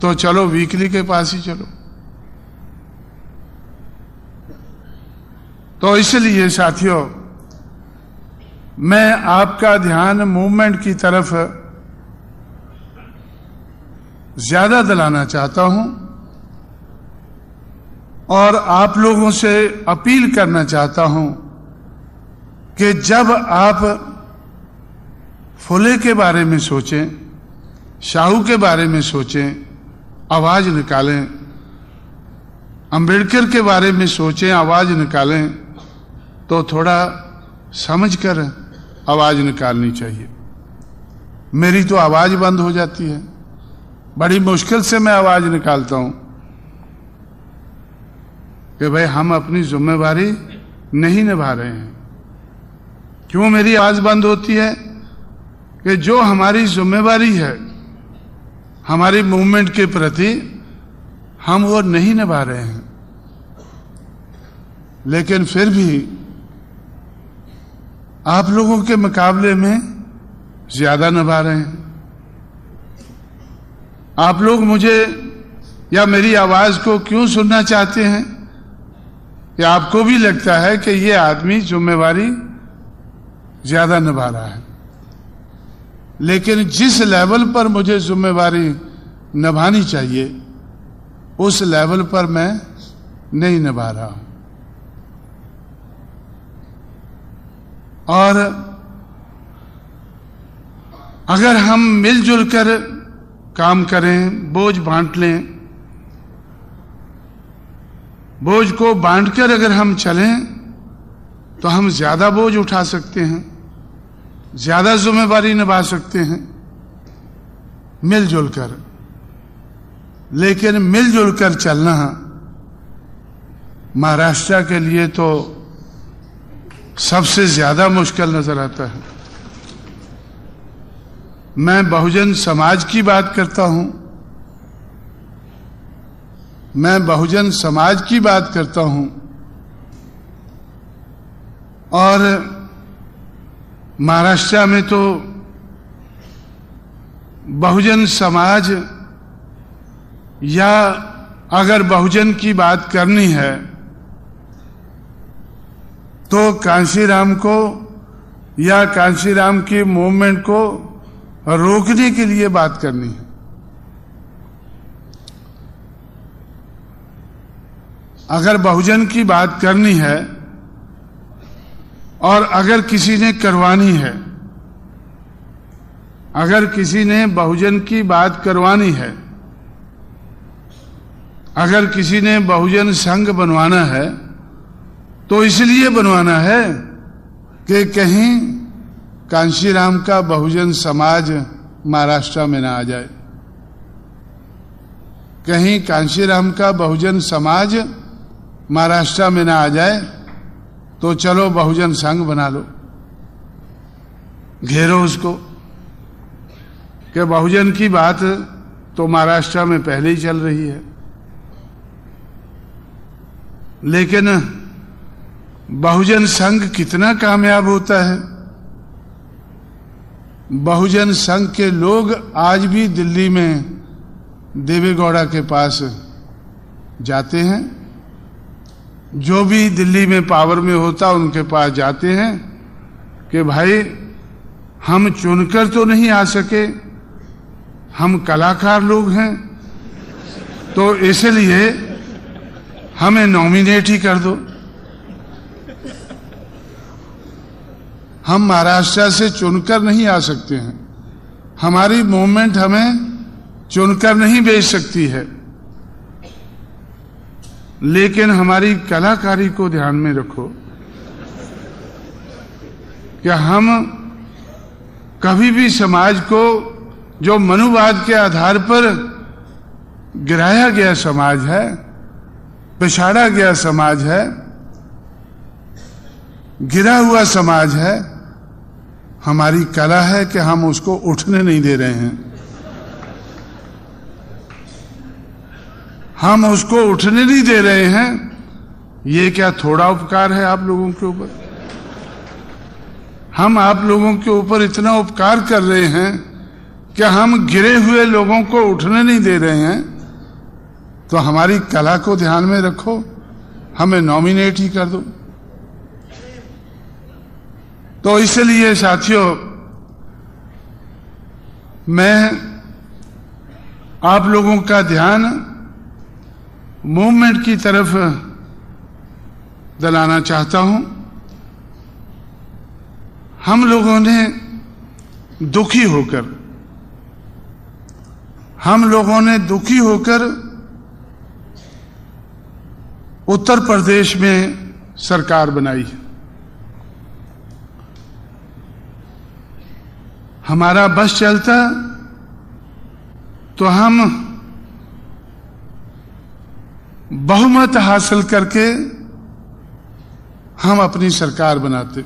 तो चलो वीकली के पास ही चलो। तो इसलिए साथियों, मैं आपका ध्यान मूवमेंट की तरफ ज्यादा दिलाना चाहता हूं और आप लोगों से अपील करना चाहता हूं कि जब आप फुले के बारे में सोचें, शाहू के बारे में सोचें, आवाज निकालें, अंबेडकर के बारे में सोचें, आवाज निकालें, तो थोड़ा समझकर आवाज निकालनी चाहिए। मेरी तो आवाज बंद हो जाती है, बड़ी मुश्किल से मैं आवाज निकालता हूं कि भाई हम अपनी जिम्मेवारी नहीं निभा रहे हैं। क्यों मेरी आवाज बंद होती है? कि जो हमारी जिम्मेवारी है हमारी मूवमेंट के प्रति, हम वो नहीं निभा रहे हैं, लेकिन फिर भी आप लोगों के मुकाबले में ज्यादा निभा रहे हैं। आप लोग मुझे या मेरी आवाज को क्यों सुनना चाहते हैं? कि आपको भी लगता है कि ये आदमी जिम्मेवारी ज्यादा निभा रहा है, लेकिन जिस लेवल पर मुझे जिम्मेवारी निभानी चाहिए उस लेवल पर मैं नहीं निभा रहा हूं। और अगर हम मिलजुल कर काम करें, बोझ बांट लें, बोझ को बांटकर अगर हम चलें तो हम ज्यादा बोझ उठा सकते हैं, ज्यादा जिम्मेवारी निभा सकते हैं मिलजुल कर। लेकिन मिलजुल कर चलना महाराष्ट्र के लिए तो सबसे ज्यादा मुश्किल नजर आता है। मैं बहुजन समाज की बात करता हूं, मैं बहुजन समाज की बात करता हूं, और महाराष्ट्र में तो बहुजन समाज, या अगर बहुजन की बात करनी है तो कांशीराम को या कांशीराम की मूवमेंट को रोकने के लिए बात करनी है। अगर बहुजन की बात करनी है और अगर किसी ने करवानी है, अगर किसी ने बहुजन की बात करवानी है, अगर किसी ने बहुजन संघ बनवाना है, तो इसलिए बनवाना है कि कहीं कांशीराम का बहुजन समाज महाराष्ट्र में ना आ जाए, कहीं कांशीराम का बहुजन समाज महाराष्ट्र में ना आ जाए, तो चलो बहुजन संघ बना लो, घेरो उसको, कि बहुजन की बात तो महाराष्ट्र में पहले ही चल रही है। लेकिन बहुजन संघ कितना कामयाब होता है। बहुजन संघ के लोग आज भी दिल्ली में देवेगौड़ा के पास जाते हैं, जो भी दिल्ली में पावर में होता उनके पास जाते हैं कि भाई हम चुनकर तो नहीं आ सके, हम कलाकार लोग हैं, तो इसलिए हमें नॉमिनेट ही कर दो। हम महाराष्ट्र से चुनकर नहीं आ सकते हैं, हमारी मूवमेंट हमें चुनकर नहीं भेज सकती है, लेकिन हमारी कलाकारी को ध्यान में रखो कि हम कभी भी समाज को, जो मनुवाद के आधार पर गिराया गया समाज है, पिछाड़ा गया समाज है, गिरा हुआ समाज है, हमारी कला है कि हम उसको उठने नहीं दे रहे हैं। हम उसको उठने नहीं दे रहे हैं। ये क्या थोड़ा उपकार है आप लोगों के ऊपर? हम आप लोगों के ऊपर इतना उपकार कर रहे हैं कि हम गिरे हुए लोगों को उठने नहीं दे रहे हैं, तो हमारी कला को ध्यान में रखो, हमें नॉमिनेट ही कर दो। तो इसलिए साथियों, मैं आप लोगों का ध्यान मूवमेंट की तरफ दिलाना चाहता हूं। हम लोगों ने दुखी होकर उत्तर प्रदेश में सरकार बनाई। हमारा बस चलता तो हम बहुमत हासिल करके हम अपनी सरकार बनाते।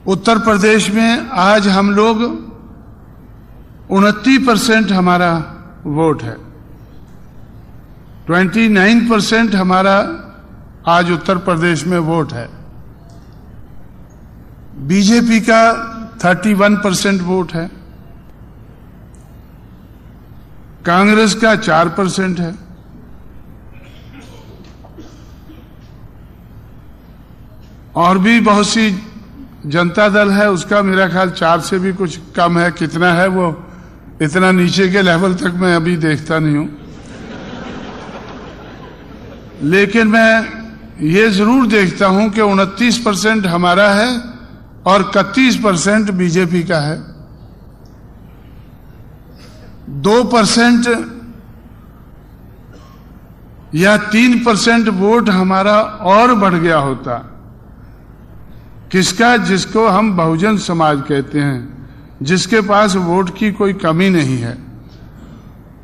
उत्तर प्रदेश में आज हम लोग 29% हमारा वोट है, 29% हमारा आज उत्तर प्रदेश में वोट है। बीजेपी का 31% वोट है, कांग्रेस का 4% है, और भी बहुत सी जनता दल है, उसका मेरा ख्याल 4 से भी कुछ कम है। कितना है वो, इतना नीचे के लेवल तक मैं अभी देखता नहीं हूं, लेकिन मैं ये जरूर देखता हूं कि 29% हमारा है और 31% बीजेपी का है। 2% या 3% वोट हमारा और बढ़ गया होता। किसका? जिसको हम बहुजन समाज कहते हैं, जिसके पास वोट की कोई कमी नहीं है,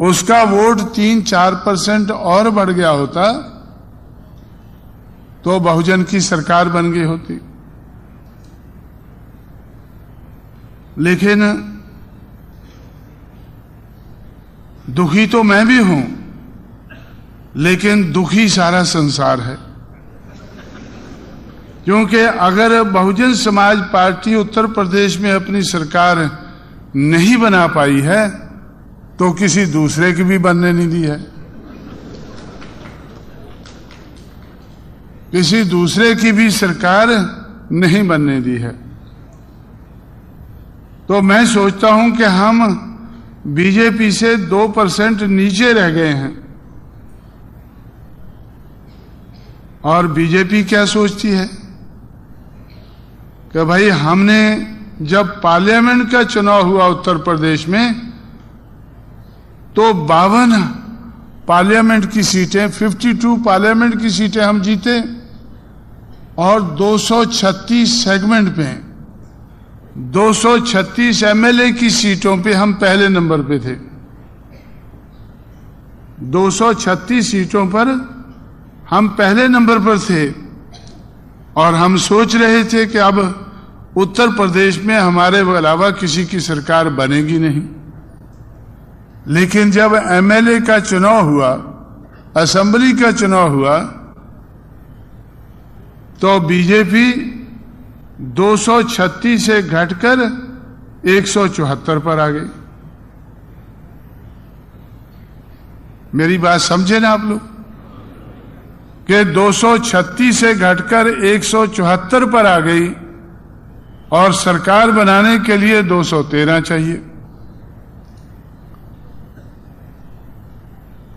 उसका वोट 3-4% और बढ़ गया होता तो बहुजन की सरकार बन गई होती। लेकिन दुखी तो मैं भी हूं, लेकिन दुखी सारा संसार है, क्योंकि अगर बहुजन समाज पार्टी उत्तर प्रदेश में अपनी सरकार नहीं बना पाई है तो किसी दूसरे की भी बनने नहीं दी है, किसी दूसरे की भी सरकार नहीं बनने दी है। तो मैं सोचता हूं कि हम बीजेपी से 2% नीचे रह गए हैं। और बीजेपी क्या सोचती है कि भाई हमने जब पार्लियामेंट का चुनाव हुआ उत्तर प्रदेश में तो 52 पार्लियामेंट की सीटें, 52 पार्लियामेंट की सीटें हम जीते और 236 सेगमेंट पे, 236 एमएलए की सीटों पे हम पहले नंबर पे थे। 236 सीटों पर हम पहले नंबर पर थे और हम सोच रहे थे कि अब उत्तर प्रदेश में हमारे अलावा किसी की सरकार बनेगी नहीं। लेकिन जब एमएलए का चुनाव हुआ, असेंबली का चुनाव हुआ, तो बीजेपी 236 से घटकर 174 पर आ गई। मेरी बात समझे ना आप लोग कि 236 से घटकर 174 पर आ गई और सरकार बनाने के लिए 213 चाहिए।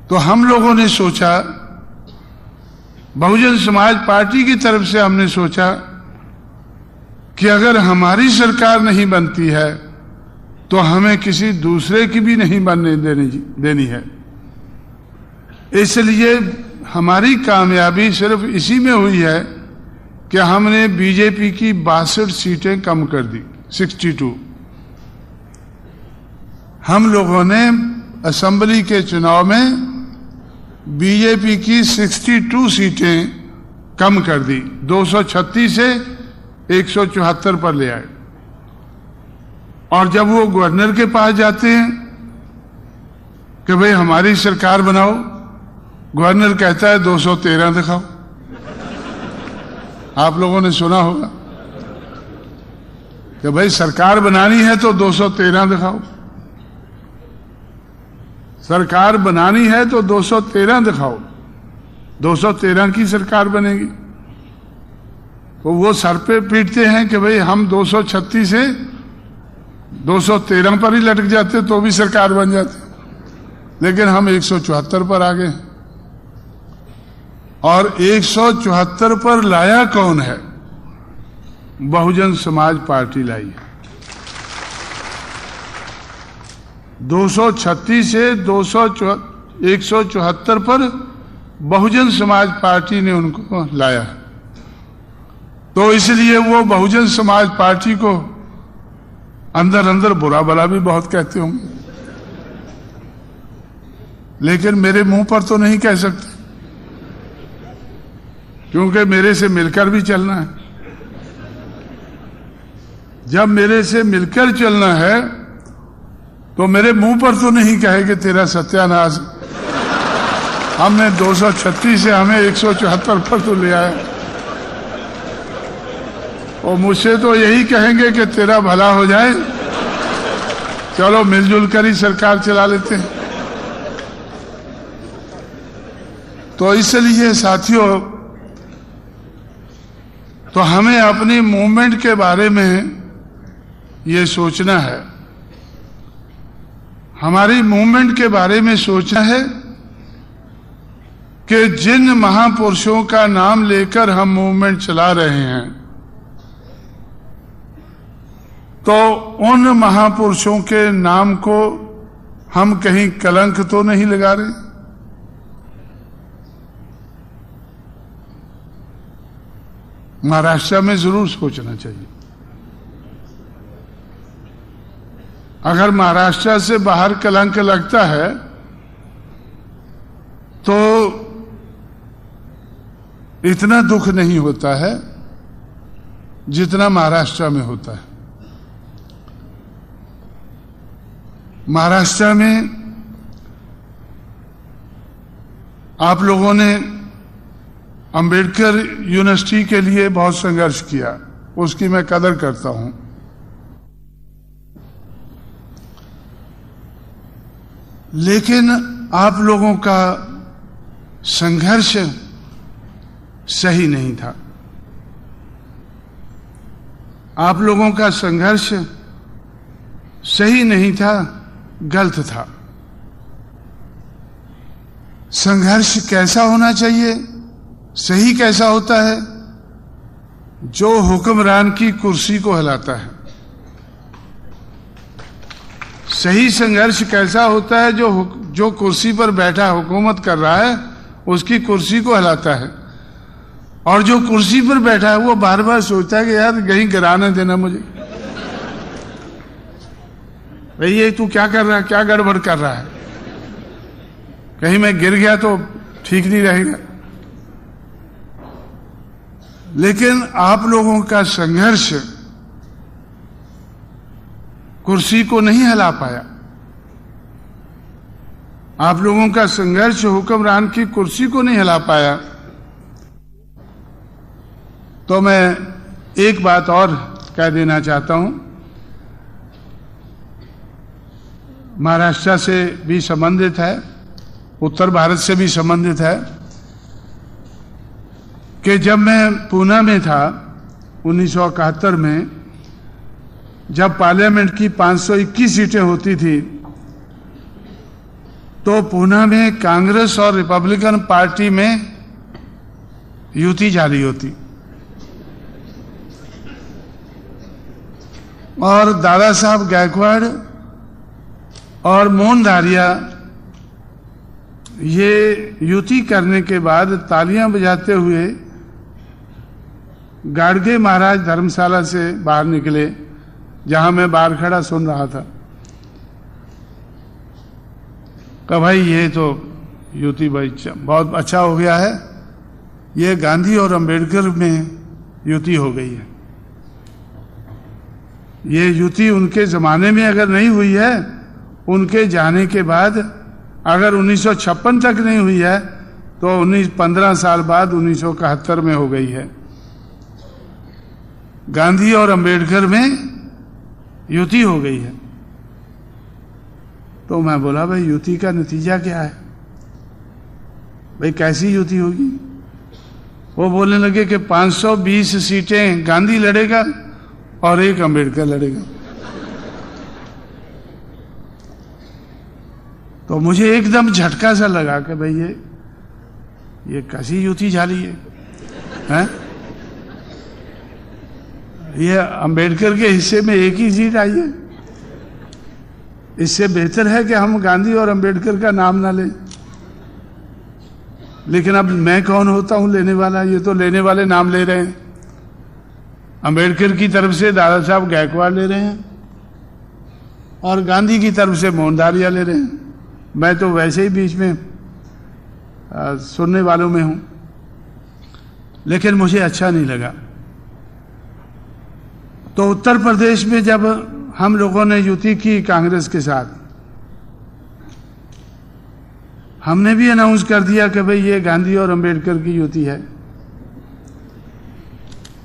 तो हम लोगों ने सोचा, बहुजन समाज पार्टी की तरफ से हमने सोचा कि अगर हमारी सरकार नहीं बनती है तो हमें किसी दूसरे की भी नहीं बनने देनी है। इसलिए हमारी कामयाबी सिर्फ इसी में हुई है कि हमने बीजेपी की 62 सीटें कम कर दी, 62। हम लोगों ने असेंबली के चुनाव में बीजेपी की 62 सीटें कम कर दी, 236 से 174 पर ले आए। और जब वो गवर्नर के पास जाते हैं कि भाई हमारी सरकार बनाओ, गवर्नर कहता है 213 दिखाओ। आप लोगों ने सुना होगा कि भाई सरकार बनानी है तो 213 दिखाओ, सरकार बनानी है तो 213 दिखाओ, 213 की सरकार बनेगी। तो वो सर पे पीटते हैं कि भाई हम 236 से 213 पर ही लटक जाते तो भी सरकार बन जाती, लेकिन हम 174 पर आ गए। और 174 पर लाया कौन है? बहुजन समाज पार्टी लाई है। 236 से 174 पर बहुजन समाज पार्टी ने उनको लाया है। तो इसलिए वो बहुजन समाज पार्टी को अंदर अंदर बुरा भला भी बहुत कहते होंगे, लेकिन मेरे मुंह पर तो नहीं कह सकते, क्योंकि मेरे से मिलकर भी चलना है। जब मेरे से मिलकर चलना है तो मेरे मुंह पर तो नहीं कहे कि तेरा सत्यानाश, हमने 236 से हमें 174 पर तो ले आया। और मुझसे तो यही कहेंगे कि तेरा भला हो जाए, चलो मिलजुल कर ही सरकार चला लेते हैं। तो इसलिए साथियों, तो हमें अपनी मूवमेंट के बारे में ये सोचना है, हमारी मूवमेंट के बारे में सोचना है कि जिन महापुरुषों का नाम लेकर हम मूवमेंट चला रहे हैं, तो उन महापुरुषों के नाम को हम कहीं कलंक तो नहीं लगा रहे। महाराष्ट्र में जरूर सोचना चाहिए। अगर महाराष्ट्र से बाहर कलंक लगता है तो इतना दुख नहीं होता है जितना महाराष्ट्र में होता है। महाराष्ट्र में आप लोगों ने अंबेडकर यूनिवर्सिटी के लिए बहुत संघर्ष किया, उसकी मैं कदर करता हूं। लेकिन आप लोगों का संघर्ष सही नहीं था, आप लोगों का संघर्ष सही नहीं था, गलत था। संघर्ष कैसा होना चाहिए, सही कैसा होता है? जो हुक्मरान की कुर्सी को हिलाता है। सही संघर्ष कैसा होता है? जो कुर्सी पर बैठा हुकूमत कर रहा है उसकी कुर्सी को हिलाता है, और जो कुर्सी पर बैठा है वो बार बार सोचता है कि यार कहीं गिराने देना मुझे, भाई ये तू क्या कर रहा है, क्या गड़बड़ कर रहा है, कहीं मैं गिर गया तो ठीक नहीं रहेगा। लेकिन आप लोगों का संघर्ष कुर्सी को नहीं हिला पाया, आप लोगों का संघर्ष हुक्मरान की कुर्सी को नहीं हिला पाया। तो मैं एक बात और कह देना चाहता हूं, महाराष्ट्र से भी संबंधित है, उत्तर भारत से भी संबंधित है, कि जब मैं पूना में था 1971 में, जब पार्लियामेंट की 521 सीटें होती थी, तो पूना में कांग्रेस और रिपब्लिकन पार्टी में युति जारी होती और दादा साहब गायकवाड़ और मोहन धारिया ये युति करने के बाद तालियां बजाते हुए गाड़गे महाराज धर्मशाला से बाहर निकले, जहां मैं बाहर खड़ा सुन रहा था। कहा भाई ये तो युति भाई बहुत अच्छा हो गया है, ये गांधी और अंबेडकर में युति हो गई है। ये युति उनके जमाने में अगर नहीं हुई है, उनके जाने के बाद अगर 1956 तक नहीं हुई है, तो 15 साल बाद 1971 में हो गई है। गांधी और अंबेडकर में युति हो गई है। तो मैं बोला भाई युति का नतीजा क्या है, भाई कैसी युति होगी? वो बोलने लगे कि 520 सीटें गांधी लड़ेगा और 1 अंबेडकर लड़ेगा। तो मुझे एकदम झटका सा लगा कि भाई ये कैसी युति झाली है? ये अंबेडकर के हिस्से में 1 ही सीट आई है। इससे बेहतर है कि हम गांधी और अंबेडकर का नाम ना लें। लेकिन अब मैं कौन होता हूं लेने वाला? ये तो लेने वाले नाम ले रहे हैं। अंबेडकर की तरफ से दादा साहब गायकवाड़ ले रहे हैं और गांधी की तरफ से मोहन धारिया ले रहे हैं। मैं तो वैसे ही बीच में सुनने वालों में हूं, लेकिन मुझे अच्छा नहीं लगा। तो उत्तर प्रदेश में जब हम लोगों ने युति की कांग्रेस के साथ, हमने भी अनाउंस कर दिया कि भाई ये गांधी और अंबेडकर की युति है,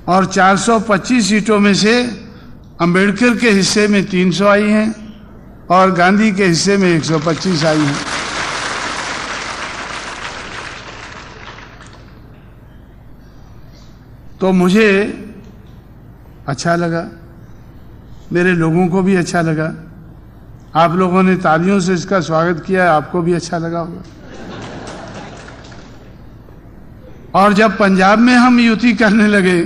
और 425 सीटों में से अंबेडकर के हिस्से में 300 आई हैं और गांधी के हिस्से में 125 आई हैं। तो मुझे अच्छा लगा, मेरे लोगों को भी अच्छा लगा। आप लोगों ने तालियों से इसका स्वागत किया, आपको भी अच्छा लगा होगा। और जब पंजाब में हम युति करने लगे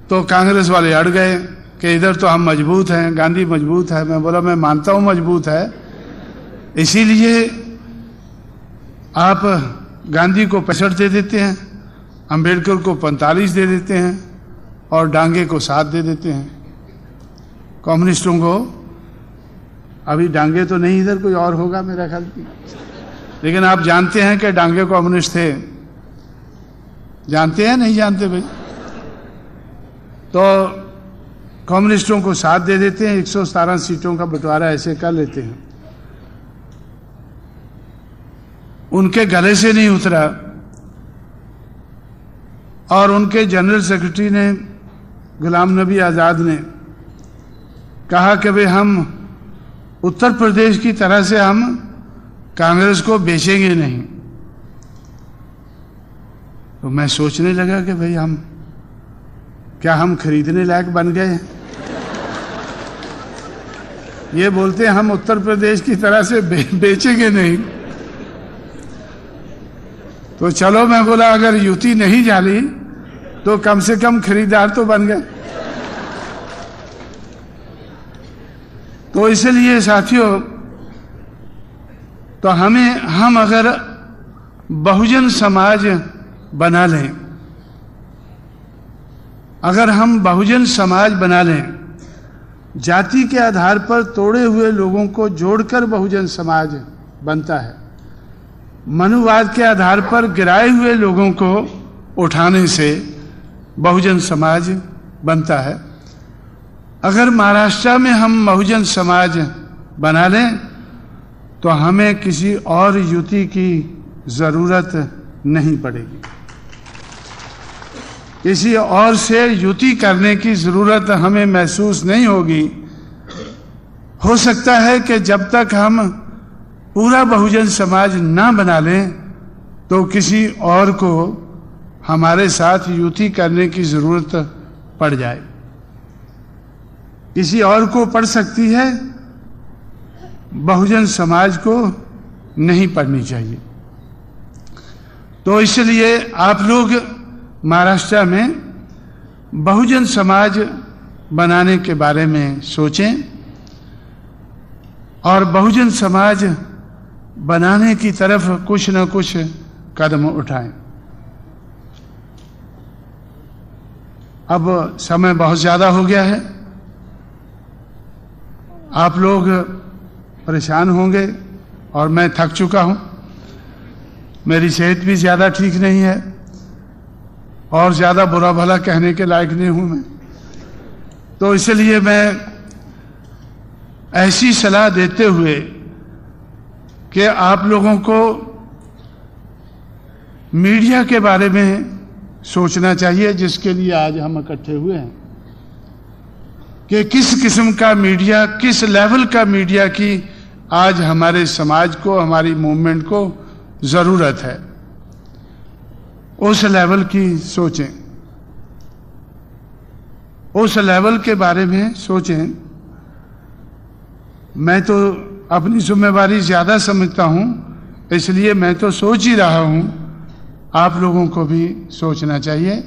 तो कांग्रेस वाले अड़ गए कि इधर तो हम मजबूत हैं, गांधी मजबूत है। मैं बोला मैं मानता हूं मजबूत है, इसीलिए आप गांधी को 65 दे देते हैं, अंबेडकर को 45 दे देते हैं और डांगे को 7 दे देते हैं। कम्युनिस्टों को अभी डांगे तो नहीं, इधर कोई और होगा मेरा ख्याल, लेकिन आप जानते हैं कि डांगे कम्युनिस्ट थे। जानते हैं नहीं जानते भाई? तो कम्युनिस्टों को 7 दे देते हैं, 117 सीटों का बंटवारा ऐसे कर लेते हैं। उनके गले से नहीं उतरा और उनके जनरल सेक्रेटरी ने, गुलाम नबी आजाद ने कहा कि भाई हम उत्तर प्रदेश की तरह से हम कांग्रेस को बेचेंगे नहीं। तो मैं सोचने लगा कि भाई क्या हम खरीदने लायक बन गए? ये बोलते हैं हम उत्तर प्रदेश की तरह से बेचेंगे नहीं। तो चलो, मैं बोला अगर युति नहीं जाली तो कम से कम खरीदार तो बन गए। तो इसलिए साथियों, तो हम अगर बहुजन समाज बना लें, अगर हम बहुजन समाज बना लें, जाति के आधार पर तोड़े हुए लोगों को जोड़कर बहुजन समाज बनता है। मनुवाद के आधार पर गिराए हुए लोगों को उठाने से बहुजन समाज बनता है। अगर महाराष्ट्र में हम बहुजन समाज बना लें तो हमें किसी और युति की जरूरत नहीं पड़ेगी। किसी और से युति करने की जरूरत हमें महसूस नहीं होगी। हो सकता है कि जब तक हम पूरा बहुजन समाज ना बना लें तो किसी और को हमारे साथ युति करने की जरूरत पड़ जाए। किसी और को पड़ सकती है, बहुजन समाज को नहीं पड़नी चाहिए। तो इसलिए आप लोग महाराष्ट्र में बहुजन समाज बनाने के बारे में सोचें और बहुजन समाज बनाने की तरफ कुछ न कुछ कदम उठाएं। अब समय बहुत ज्यादा हो गया है, आप लोग परेशान होंगे और मैं थक चुका हूं, मेरी सेहत भी ज्यादा ठीक नहीं है और ज्यादा बुरा भला कहने के लायक नहीं हूं मैं। तो इसलिए मैं ऐसी सलाह देते हुए कि आप लोगों को मीडिया के बारे में सोचना चाहिए, जिसके लिए आज हम इकट्ठे हुए हैं, कि किस किस्म का मीडिया, किस लेवल का मीडिया की आज हमारे समाज को, हमारी मूवमेंट को जरूरत है, उस लेवल की सोचें, उस लेवल के बारे में सोचें। मैं तो अपनी जिम्मेवारी ज्यादा समझता हूं, इसलिए मैं तो सोच ही रहा हूं, आप लोगों को भी सोचना चाहिए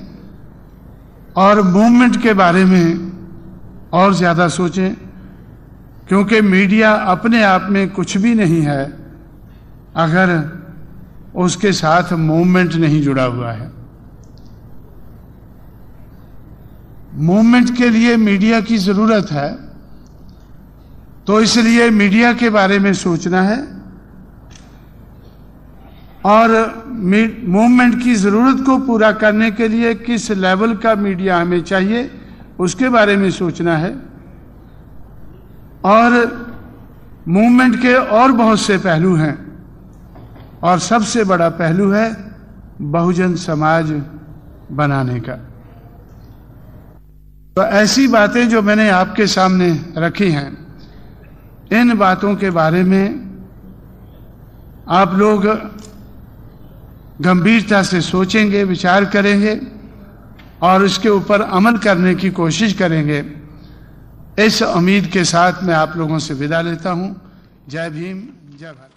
और मूवमेंट के बारे में और ज्यादा सोचें, क्योंकि मीडिया अपने आप में कुछ भी नहीं है अगर उसके साथ मूवमेंट नहीं जुड़ा हुआ है। मूवमेंट के लिए मीडिया की जरूरत है, तो इसलिए मीडिया के बारे में सोचना है और मूवमेंट की जरूरत को पूरा करने के लिए किस लेवल का मीडिया हमें चाहिए उसके बारे में सोचना है। और मूवमेंट के और बहुत से पहलू हैं और सबसे बड़ा पहलू है बहुजन समाज बनाने का। तो ऐसी बातें जो मैंने आपके सामने रखी हैं, इन बातों के बारे में आप लोग गंभीरता से सोचेंगे, विचार करेंगे और इसके ऊपर अमल करने की कोशिश करेंगे। इस उम्मीद के साथ मैं आप लोगों से विदा लेता हूं। जय भीम, जय भारत।